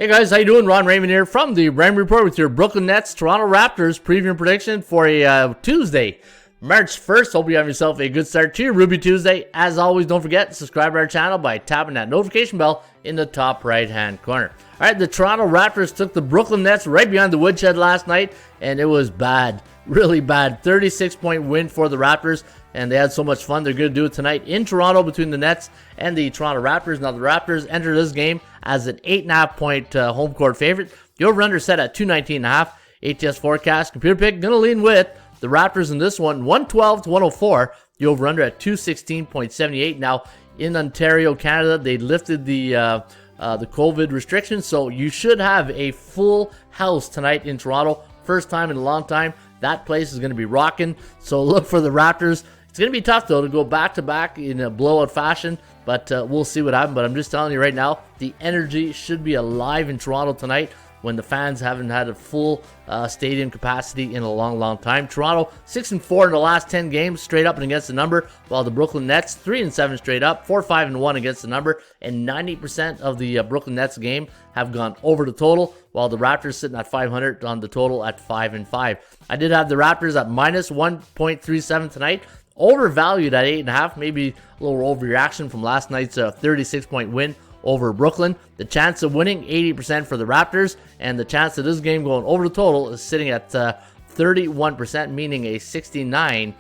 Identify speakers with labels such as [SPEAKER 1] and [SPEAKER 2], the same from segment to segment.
[SPEAKER 1] Hey guys, how you doing? Ron Raymond here from the Raymond Report with your Brooklyn Nets Toronto Raptors preview and prediction for a Tuesday, March 1st. Hope you have yourself a good start to your Ruby Tuesday. As always, don't forget to subscribe to our channel by tapping that notification bell in the top right-hand corner. All right, the Toronto Raptors took the Brooklyn Nets right behind the woodshed last night, and it was bad, really bad. 36-point win for the Raptors, and they had so much fun. They're going to do it tonight in Toronto between the Nets and the Toronto Raptors. Now, the Raptors enter this game as an 8.5-point home court favorite. The over-under set at 219.5. ATS forecast, computer pick, going to lean with the Raptors in this one, 112-104. The over-under at 216.78. Now, in Ontario, Canada, they lifted the COVID restrictions, so you should have a full house tonight in Toronto. First time in a long time. That place is going to be rocking, so look for the Raptors. It's going to be tough, though, to go back-to-back in a blowout fashion, but we'll see what happens. But I'm just telling you right now, the energy should be alive in Toronto tonight when the fans haven't had a full stadium capacity in a long, long time. Toronto, 6-4 in the last 10 games, straight up and against the number, while the Brooklyn Nets, 3-7 straight up, 4-5-1 against the number, and 90% of the Brooklyn Nets game have gone over the total, while the Raptors sitting at 500 on the total at 5-5. I did have the Raptors at minus 1.37 tonight, overvalued at 8.5, maybe a little overreaction from last night's 36-point win over Brooklyn. The chance of winning, 80% for the Raptors, and the chance of this game going over the total is sitting at 31%, meaning a 69%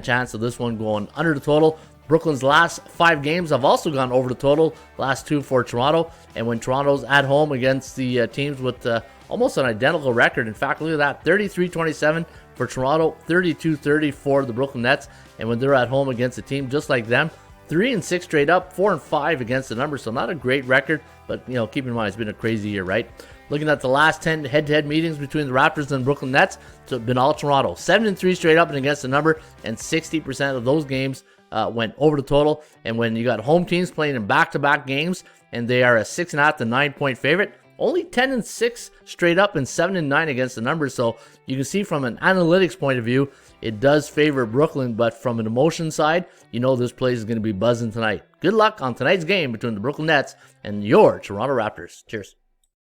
[SPEAKER 1] chance of this one going under the total. Brooklyn's last 5 games have also gone over the total, last 2 for Toronto, and when Toronto's at home against the teams with almost an identical record, in fact, look at that, 33-27 for Toronto, 32-30 for the Brooklyn Nets, and when they're at home against a team just like them, 3-6 straight up, 4-5 against the number, so not a great record, but keep in mind it's been a crazy year, right? Looking at the last 10 head-to-head meetings between the Raptors and Brooklyn Nets, so it's been all Toronto. 7-3 straight up and against the number, and 60% of those games went over the total. And when you got home teams playing in back-to-back games, and they are a 6.5 to 9-point favorite, only 10-6 straight up and 7-9 against the number. So you can see from an analytics point of view, it does favor Brooklyn, but from an emotion side, this place is going to be buzzing tonight. Good luck on tonight's game between the Brooklyn Nets and your Toronto Raptors. Cheers.